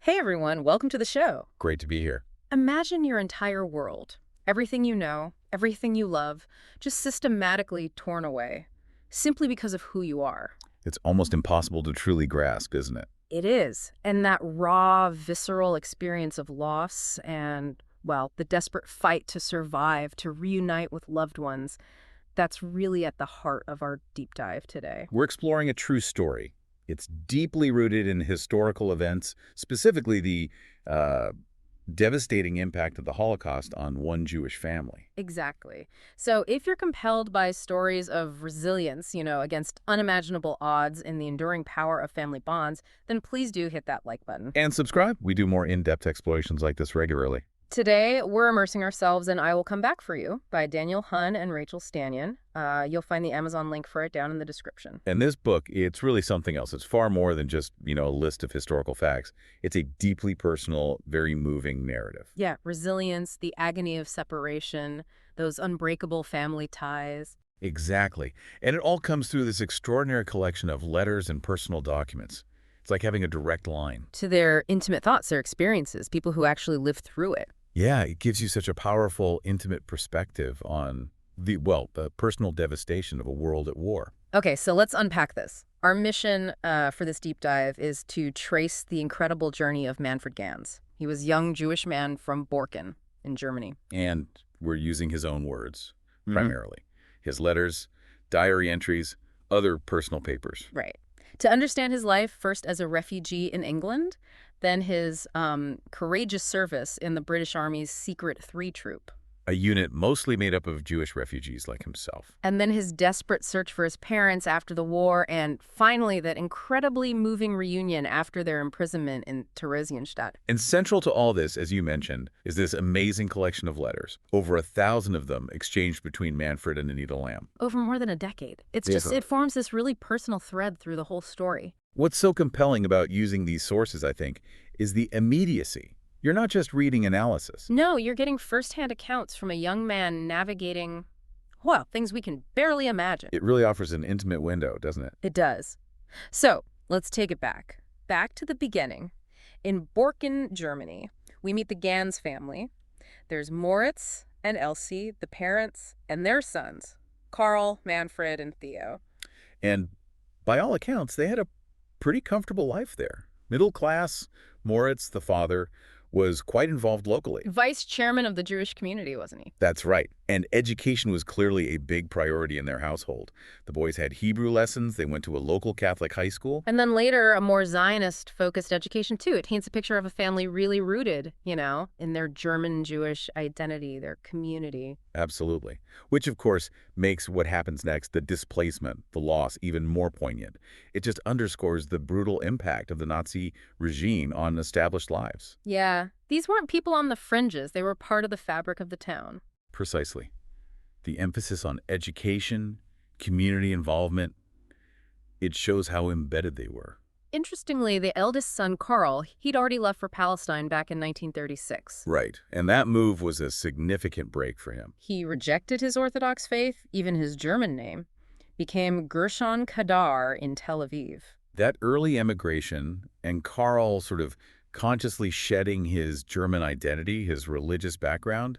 Hey everyone, welcome to the show. Great to be here. Imagine your entire world, everything you know, everything you love, just systematically torn away, simply because of who you are. It's almost impossible to truly grasp, isn't it? It is. And that raw, visceral experience of loss and, well, the desperate fight to survive, to reunite with loved ones, that's really at the heart of our deep dive today. We're exploring a true story. It's deeply rooted in historical events, specifically the uh, devastating impact of the Holocaust on one Jewish family. Exactly. So if you're compelled by stories of resilience, against unimaginable odds and the enduring power of family bonds, then please do hit that like button. And subscribe. We do more in-depth explorations like this regularly. Today, we're immersing ourselves in I Will Come Back For You by Daniel Hunn and Rachel Stanion. You'll find the Amazon link for it down in the description. And this book, it's really something else. It's far more than just, a list of historical facts. It's a deeply personal, very moving narrative. Yeah, resilience, the agony of separation, those unbreakable family ties. Exactly. And it all comes through this extraordinary collection of letters and personal documents. It's like having a direct line. To their intimate thoughts, their experiences, people who actually lived through it. Yeah, it gives you such a powerful, intimate perspective on the personal devastation of a world at war. Okay, so let's unpack this. Our mission for this deep dive is to trace the incredible journey of Manfred Gans. He was a young Jewish man from Borken in Germany. And we're using his own words, primarily. His letters, diary entries, other personal papers. Right. To understand his life, first as a refugee in England, then his courageous service in the British Army's Secret 3 Troop. A unit mostly made up of Jewish refugees like himself. And then his desperate search for his parents after the war, and finally that incredibly moving reunion after their imprisonment in Theresienstadt. And central to all this, as you mentioned, is this amazing collection of letters. Over 1,000 of them exchanged between Manfred and Anita Lamb. Over more than a decade. It forms this really personal thread through the whole story. What's so compelling about using these sources, I think, is the immediacy. You're not just reading analysis. No, you're getting firsthand accounts from a young man navigating, well, things we can barely imagine. It really offers an intimate window, doesn't it? It does. So, let's take it back. Back to the beginning. In Borken, Germany, we meet the Gans family. There's Moritz and Else, the parents, and their sons, Carl, Manfred, and Theo. And by all accounts, they had a pretty comfortable life there. Middle class, Moritz, the father, was quite involved locally. Vice chairman of the Jewish community, wasn't he? That's right. And education was clearly a big priority in their household. The boys had Hebrew lessons. They went to a local Catholic high school. And then later, a more Zionist-focused education, too. It paints a picture of a family really rooted, in their German-Jewish identity, their community. Absolutely. Which, of course, makes what happens next, the displacement, the loss, even more poignant. It just underscores the brutal impact of the Nazi regime on established lives. Yeah. These weren't people on the fringes. They were part of the fabric of the town. Precisely. The emphasis on education, community involvement, it shows how embedded they were. Interestingly, the eldest son, Carl, he'd already left for Palestine back in 1936. Right. And that move was a significant break for him. He rejected his Orthodox faith, even his German name, became Gershon Kadar in Tel Aviv. That early emigration and Carl sort of consciously shedding his German identity, his religious background,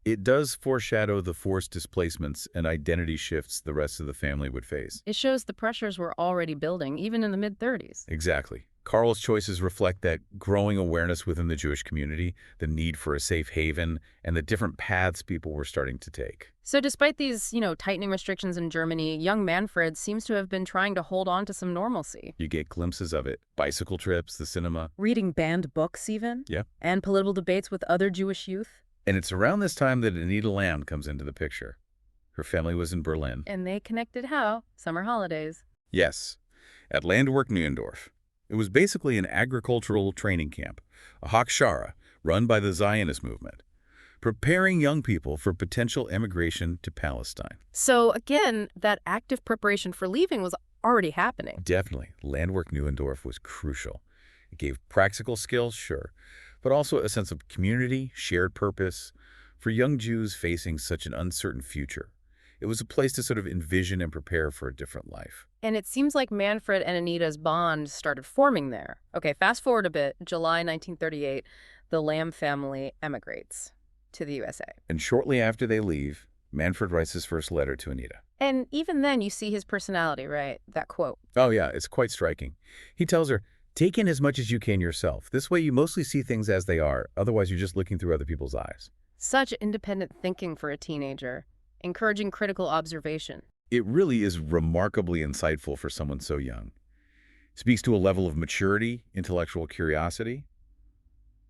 it does foreshadow the forced displacements and identity shifts the rest of the family would face. It shows the pressures were already building, even in the mid-30s. Exactly. Carl's choices reflect that growing awareness within the Jewish community, the need for a safe haven, and the different paths people were starting to take. So despite these, tightening restrictions in Germany, young Manfred seems to have been trying to hold on to some normalcy. You get glimpses of it. Bicycle trips, the cinema. Reading banned books, even. Yeah. And political debates with other Jewish youth. And it's around this time that Anita Lamb comes into the picture. Her family was in Berlin. And they connected how? Summer holidays. Yes, at Landwerk Neuendorf. It was basically an agricultural training camp, a Hochschule run by the Zionist movement, preparing young people for potential emigration to Palestine. So again, that active preparation for leaving was already happening. Definitely. Landwerk Neuendorf was crucial. It gave practical skills, sure, but also a sense of community, shared purpose for young Jews facing such an uncertain future. It was a place to sort of envision and prepare for a different life. And it seems like Manfred and Anita's bond started forming there. Okay, fast forward a bit. July 1938, the Lamb family emigrates to the USA. And shortly after they leave, Manfred writes his first letter to Anita. And even then, you see his personality, right? That quote. Oh yeah, it's quite striking. He tells her, "Take in as much as you can yourself. This way you mostly see things as they are. Otherwise, you're just looking through other people's eyes." Such independent thinking for a teenager, encouraging critical observation. It really is remarkably insightful for someone so young. Speaks to a level of maturity, intellectual curiosity.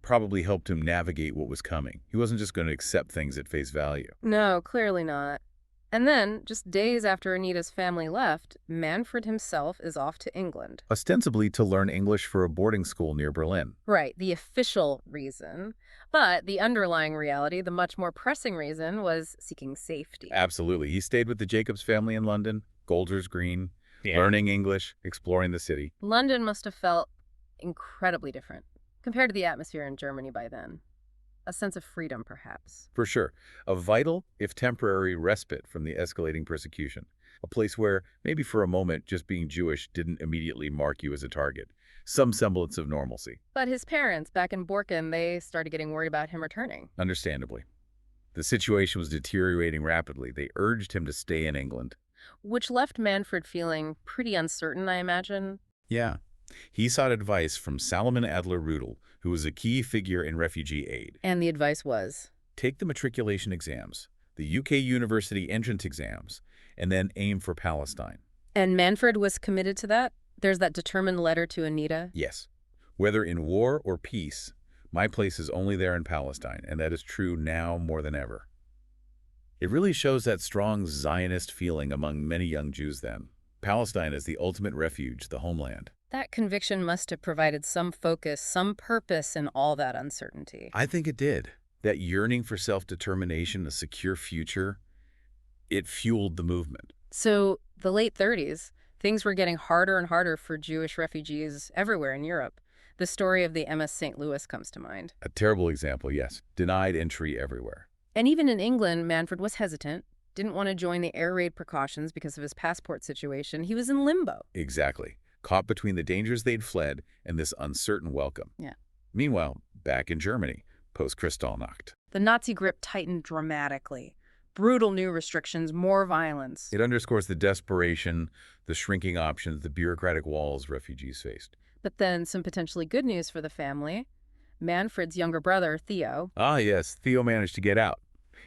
Probably helped him navigate what was coming. He wasn't just going to accept things at face value. No, clearly not. And then, just days after Anita's family left, Manfred himself is off to England. Ostensibly to learn English for a boarding school near Berlin. Right, the official reason. But the underlying reality, the much more pressing reason, was seeking safety. Absolutely. He stayed with the Jacobs family in London, Golders Green, learning English, exploring the city. London must have felt incredibly different compared to the atmosphere in Germany by then. A sense of freedom, perhaps. For sure. A vital, if temporary, respite from the escalating persecution. A place where, maybe for a moment, just being Jewish didn't immediately mark you as a target. Some semblance of normalcy. But his parents, back in Borken, they started getting worried about him returning. Understandably. The situation was deteriorating rapidly. They urged him to stay in England. Which left Manfred feeling pretty uncertain, I imagine. Yeah. He sought advice from Salomon Adler-Rudel, who was a key figure in refugee aid. And the advice was? Take the matriculation exams, the UK university entrance exams, and then aim for Palestine. And Manfred was committed to that? There's that determined letter to Anita? Yes. Whether in war or peace, my place is only there in Palestine, and that is true now more than ever. It really shows that strong Zionist feeling among many young Jews then. Palestine is the ultimate refuge, the homeland. That conviction must have provided some focus, some purpose in all that uncertainty. I think it did. That yearning for self-determination, a secure future, it fueled the movement. So, the late 30s, things were getting harder and harder for Jewish refugees everywhere in Europe. The story of the MS St. Louis comes to mind. A terrible example, yes. Denied entry everywhere. And even in England, Manfred was hesitant, didn't want to join the air raid precautions because of his passport situation. He was in limbo. Exactly. Caught between the dangers they'd fled and this uncertain welcome. Yeah. Meanwhile, back in Germany, post-Kristallnacht. The Nazi grip tightened dramatically. Brutal new restrictions, more violence. It underscores the desperation, the shrinking options, the bureaucratic walls refugees faced. But then some potentially good news for the family. Manfred's younger brother, Theo. Ah, yes, Theo managed to get out.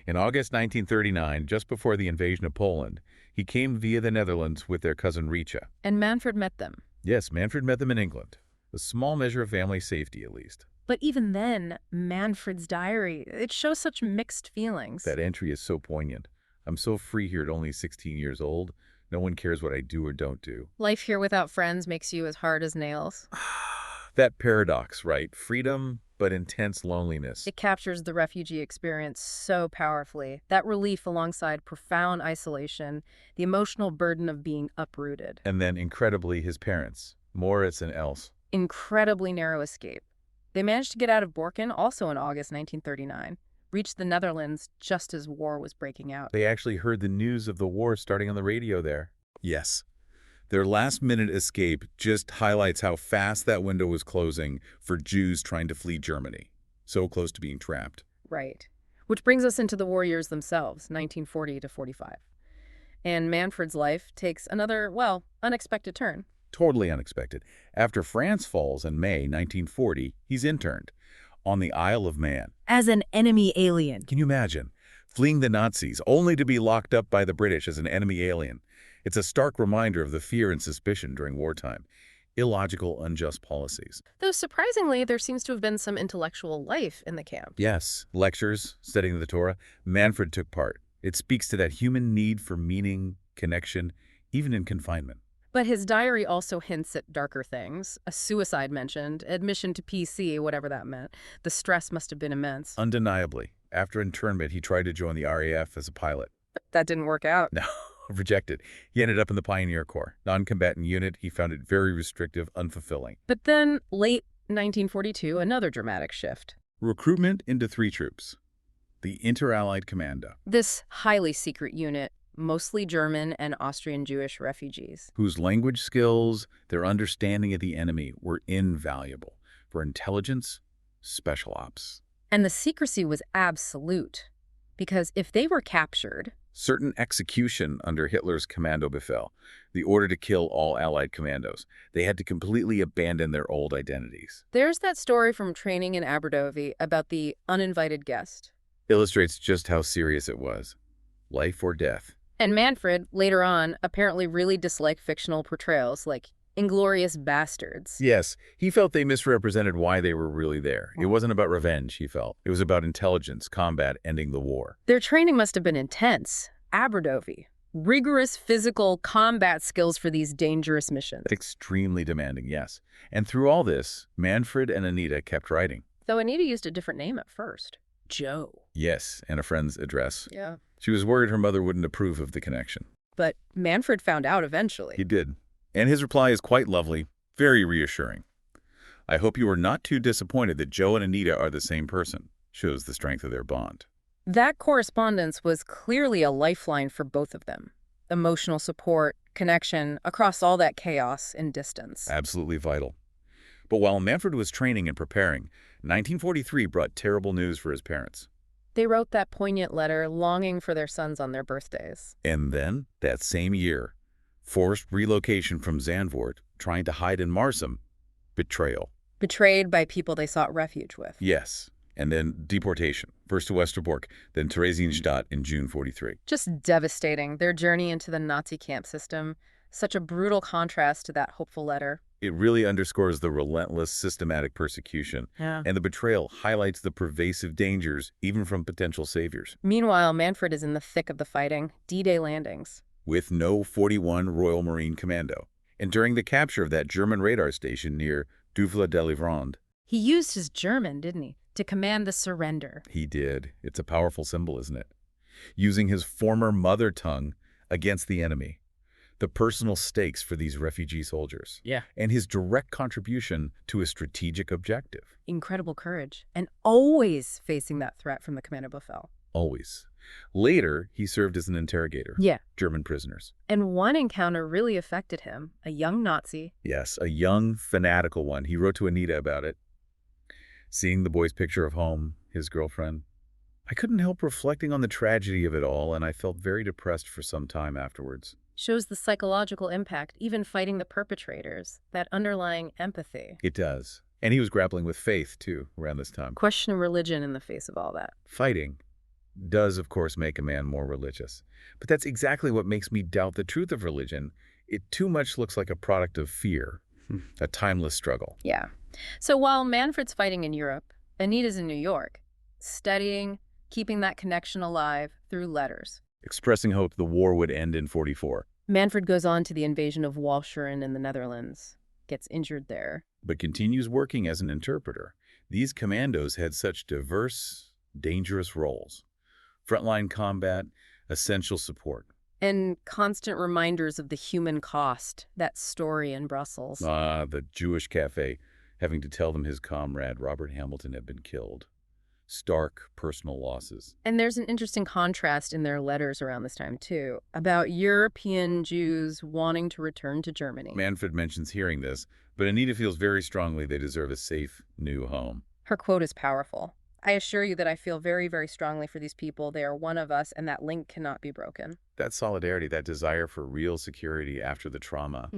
In August 1939, just before the invasion of Poland, he came via the Netherlands with their cousin Richa. And Manfred met them. Yes, Manfred met them in England. A small measure of family safety, at least. But even then, Manfred's diary, it shows such mixed feelings. That entry is so poignant. I'm so free here at only 16 years old. No one cares what I do or don't do. Life here without friends makes you as hard as nails. That paradox, right? Freedom, but intense loneliness. It captures the refugee experience so powerfully. That relief alongside profound isolation, the emotional burden of being uprooted. And then, incredibly, his parents, Moritz and Else. Incredibly narrow escape. They managed to get out of Borken also in August 1939, reached the Netherlands just as war was breaking out. They actually heard the news of the war starting on the radio there. Yes. Their last-minute escape just highlights how fast that window was closing for Jews trying to flee Germany. So close to being trapped. Right. Which brings us into the war years themselves, 1940 to 45. And Manfred's life takes another, well, unexpected turn. Totally unexpected. After France falls in May 1940, he's interned on the Isle of Man. As an enemy alien. Can you imagine? Fleeing the Nazis, only to be locked up by the British as an enemy alien. It's a stark reminder of the fear and suspicion during wartime. Illogical, unjust policies. Though surprisingly, there seems to have been some intellectual life in the camp. Yes, lectures, studying the Torah. Manfred took part. It speaks to that human need for meaning, connection, even in confinement. But his diary also hints at darker things. A suicide mentioned, admission to PC, whatever that meant. The stress must have been immense. Undeniably. After internment, he tried to join the RAF as a pilot. But that didn't work out. No, rejected. He ended up in the Pioneer Corps. Non-combatant unit, he found it very restrictive, unfulfilling. But then, late 1942, another dramatic shift. Recruitment into 3 troops. The Inter-Allied Commando. This highly secret unit, mostly German and Austrian Jewish refugees. Whose language skills, their understanding of the enemy were invaluable for intelligence, special ops. And the secrecy was absolute, because if they were captured, Certain execution under Hitler's Commando befell, the order to kill all Allied commandos. They had to completely abandon their old identities. there's that story from training in Aberdovi about the uninvited guest. Illustrates just how serious it was. Life or death. And Manfred, later on, apparently really disliked fictional portrayals like Inglorious Bastards. Yes, he felt they misrepresented why they were really there. It wasn't about revenge, he felt. It was about intelligence, combat, ending the war. Their training must have been intense. Aberdovi. Rigorous physical combat skills for these dangerous missions. Extremely demanding, yes. And through all this, Manfred and Anita kept writing. Though Anita used a different name at first. Joe. Yes, and a friend's address. Yeah. She was worried her mother wouldn't approve of the connection. But Manfred found out eventually. He did. And his reply is quite lovely, very reassuring. I hope you are not too disappointed that Joe and Anita are the same person. Shows the strength of their bond. That correspondence was clearly a lifeline for both of them. Emotional support, connection, across all that chaos and distance. Absolutely vital. But while Manfred was training and preparing, 1943 brought terrible news for his parents. They wrote that poignant letter longing for their sons on their birthdays. And then, that same year, forced relocation from Zandvoort, trying to hide in Marsum, betrayal. Betrayed by people they sought refuge with. Yes. And then deportation, first to Westerbork, then Theresienstadt in June 43. Just devastating, their journey into the Nazi camp system. Such a brutal contrast to that hopeful letter. It really underscores the relentless, systematic persecution. Yeah. And the betrayal highlights the pervasive dangers, even from potential saviors. Meanwhile, Manfred is in the thick of the fighting, D-Day landings. With no 41 Royal Marine Commando. And during the capture of that German radar station near Duvla-de-Livrande. He used his German, didn't he, to command the surrender. He did. It's a powerful symbol, isn't it? Using his former mother tongue against the enemy. The personal stakes for these refugee soldiers. Yeah. And his direct contribution to a strategic objective. Incredible courage. And always facing that threat from the Commando Befehl. Always. Later, he served as an interrogator. Yeah. German prisoners. And one encounter really affected him. A young Nazi. Yes, a young, fanatical one. He wrote to Anita about it. Seeing the boy's picture of home, his girlfriend. I couldn't help reflecting on the tragedy of it all, and I felt very depressed for some time afterwards. Shows the psychological impact, even fighting the perpetrators. That underlying empathy. It does. And he was grappling with faith, too, around this time. Question religion in the face of all that. Fighting does, of course, make a man more religious. But that's exactly what makes me doubt the truth of religion. It too much looks like a product of fear, a timeless struggle. Yeah. So while Manfred's fighting in Europe, Anita's in New York, studying, keeping that connection alive through letters. Expressing hope the war would end in 44. Manfred goes on to the invasion of Walcheren in the Netherlands, gets injured there. But continues working as an interpreter. These commandos had such diverse, dangerous roles. Frontline combat, essential support. And constant reminders of the human cost, that story in Brussels. The Jewish cafe, having to tell them his comrade, Robert Hamilton, had been killed. Stark personal losses. And there's an interesting contrast in their letters around this time, too, about European Jews wanting to return to Germany. Manfred mentions hearing this, but Anita feels very strongly they deserve a safe, new home. Her quote is powerful. I assure you that I feel very, very strongly for these people. They are one of us, and that link cannot be broken. That solidarity, that desire for real security after the trauma,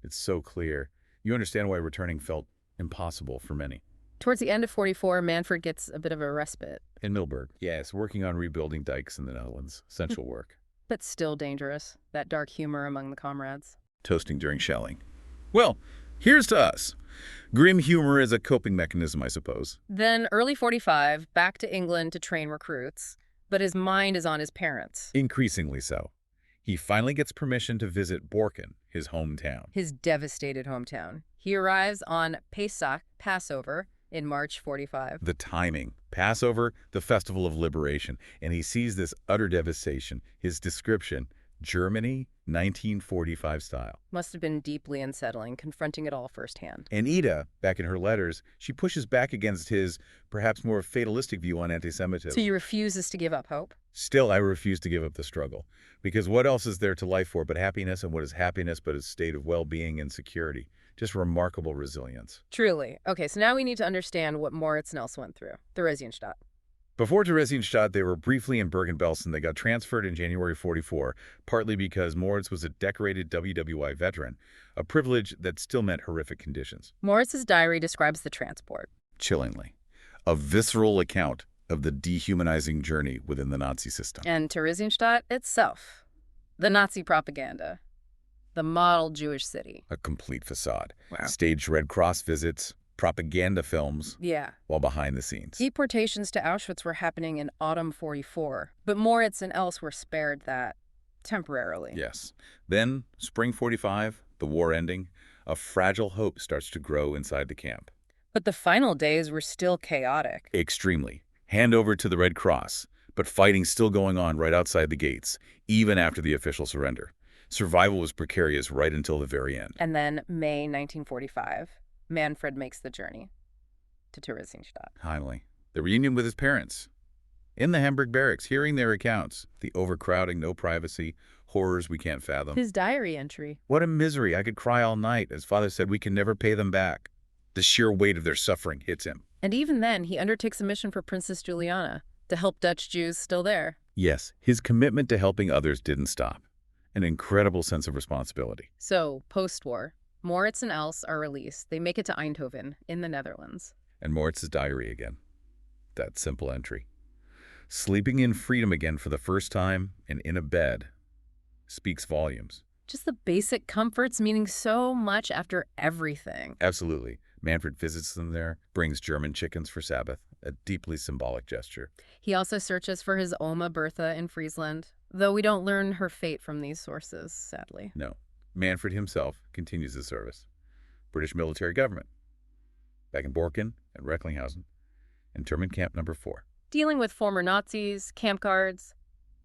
it's so clear. You understand why returning felt impossible for many. Towards the end of 44, Manfred gets a bit of a respite. In Milberg, yes, working on rebuilding dikes in the Netherlands. Essential work. But still dangerous, that dark humor among the comrades. Toasting during shelling. Well, here's to us. Grim humor is a coping mechanism, I suppose. Then, early 45, back to England to train recruits. But his mind is on his parents. Increasingly so. He finally gets permission to visit Borken, his hometown. His devastated hometown. He arrives on Pesach, Passover, in March 45. The timing. Passover, the festival of liberation. And he sees this utter devastation. His description, Germany, 1945 style. Must have been deeply unsettling, confronting it all firsthand. And Ida, back in her letters, she pushes back against his perhaps more fatalistic view on anti-Semitism. So he refuses to give up hope? Still, I refuse to give up the struggle, because what else is there to life for but happiness, and what is happiness but a state of well-being and security? Just remarkable resilience. Truly. Okay, so now we need to understand what Moritz and Else went through. Theresienstadt. Before Theresienstadt, they were briefly in Bergen-Belsen. They got transferred in January 44, partly because Moritz was a decorated WWII veteran, a privilege that still meant horrific conditions. Moritz's diary describes the transport. Chillingly. A visceral account of the dehumanizing journey within the Nazi system. And Theresienstadt itself. The Nazi propaganda. The model Jewish city. A complete facade. Wow. Staged Red Cross visits, propaganda films, Yeah. while behind the scenes. Deportations to Auschwitz were happening in autumn 44, but Moritz and Else were spared that temporarily. Yes. Then, spring 45, the war ending, a fragile hope starts to grow inside the camp. But the final days were still chaotic. Extremely. Hand over to the Red Cross, but fighting still going on right outside the gates, even after the official surrender. Survival was precarious right until the very end. And then, May 1945, Manfred makes the journey to Theresienstadt. Finally, the reunion with his parents. In the Hamburg barracks, hearing their accounts, the overcrowding, no privacy, horrors we can't fathom. His diary entry. What a misery. I could cry all night. As father said, we can never pay them back. The sheer weight of their suffering hits him. And even then, he undertakes a mission for Princess Juliana to help Dutch Jews still there. Yes, his commitment to helping others didn't stop. An incredible sense of responsibility. So, post-war, Moritz and Else are released. They make it to Eindhoven in the Netherlands. And Moritz's diary again. That simple entry. Sleeping in freedom again for the first time and in a bed speaks volumes. Just the basic comforts meaning so much after everything. Absolutely. Manfred visits them there, brings German chickens for Sabbath, a deeply symbolic gesture. He also searches for his Oma Bertha in Friesland, though we don't learn her fate from these sources, sadly. No. Manfred himself continues the service. British military government. Back in Borken and Recklinghausen. Internment camp number 4. Dealing with former Nazis, camp guards,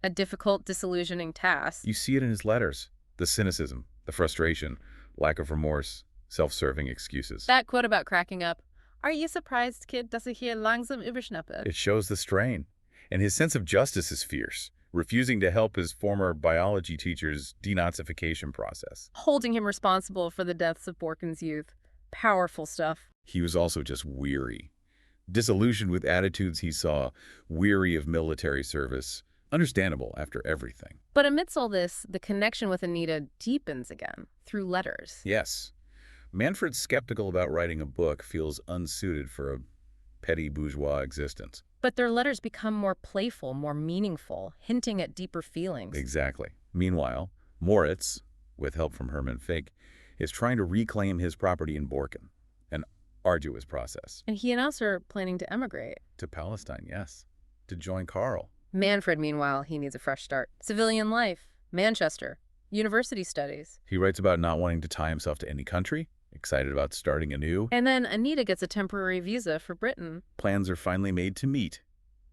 a difficult, disillusioning task. You see it in his letters. The cynicism, the frustration, lack of remorse, self-serving excuses. That quote about cracking up, "Are you surprised, kid, dass ich hier langsam überschnappe?" It shows the strain. And his sense of justice is fierce, refusing to help his former biology teacher's denazification process. Holding him responsible for the deaths of Borken's youth. Powerful stuff. He was also just weary. Disillusioned with attitudes he saw, weary of military service. Understandable after everything. But amidst all this, the connection with Anita deepens again, through letters. Yes. Manfred's skeptical about writing a book, feels unsuited for a petty bourgeois existence. But their letters become more playful, more meaningful, hinting at deeper feelings. Exactly. Meanwhile, Moritz, with help from Hermann Fink, is trying to reclaim his property in Borken. An arduous process. And he and us are planning to emigrate. To Palestine, yes. To join Karl. Manfred, meanwhile, he needs a fresh start. Civilian life, Manchester, university studies. He writes about not wanting to tie himself to any country, excited about starting anew. And then Anita gets a temporary visa for Britain. Plans are finally made to meet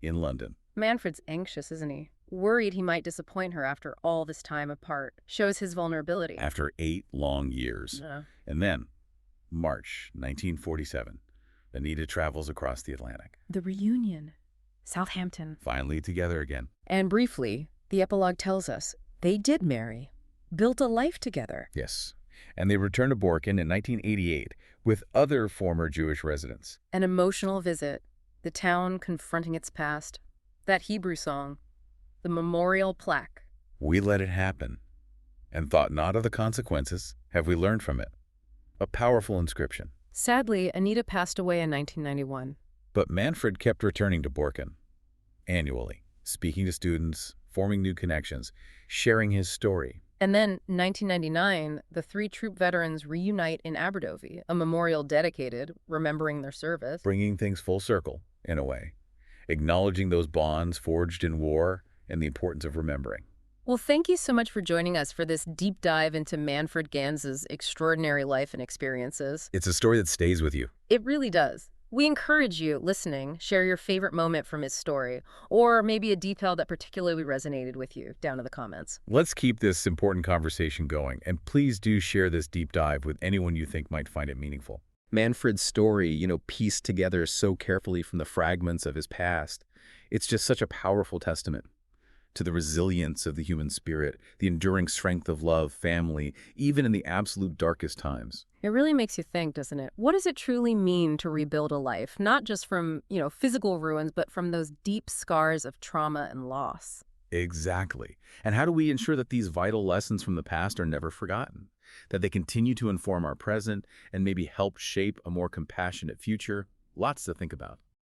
in London. Manfred's anxious, isn't he? Worried he might disappoint her after all this time apart. Shows his vulnerability. After 8 long years. And then, March 1947, Anita travels across the Atlantic. The reunion. Southampton. Finally together again. And briefly, the epilogue tells us they did marry, built a life together. Yes. And they returned to Borken in 1988 with other former Jewish residents. An emotional visit, the town confronting its past, that Hebrew song, the memorial plaque. We let it happen and thought not of the consequences. Have we learned from it? A powerful inscription. Sadly, Anita passed away in 1991. But Manfred kept returning to Borken annually, speaking to students, forming new connections, sharing his story. And then, 1999, the 3 troop veterans reunite in Aberdovey, a memorial dedicated, remembering their service. Bringing things full circle, in a way. Acknowledging those bonds forged in war and the importance of remembering. Well, thank you so much for joining us for this deep dive into Manfred Gans's extraordinary life and experiences. It's a story that stays with you. It really does. We encourage you, listening, share your favorite moment from his story, or maybe a detail that particularly resonated with you down in the comments. Let's keep this important conversation going, and please do share this deep dive with anyone you think might find it meaningful. Manfred's story, pieced together so carefully from the fragments of his past, it's just such a powerful testament. to the resilience of the human spirit, the enduring strength of love, family, even in the absolute darkest times. It really makes you think, doesn't it? What does it truly mean to rebuild a life, not just from, physical ruins, but from those deep scars of trauma and loss? Exactly. And how do we ensure that these vital lessons from the past are never forgotten? That they continue to inform our present and maybe help shape a more compassionate future? Lots to think about.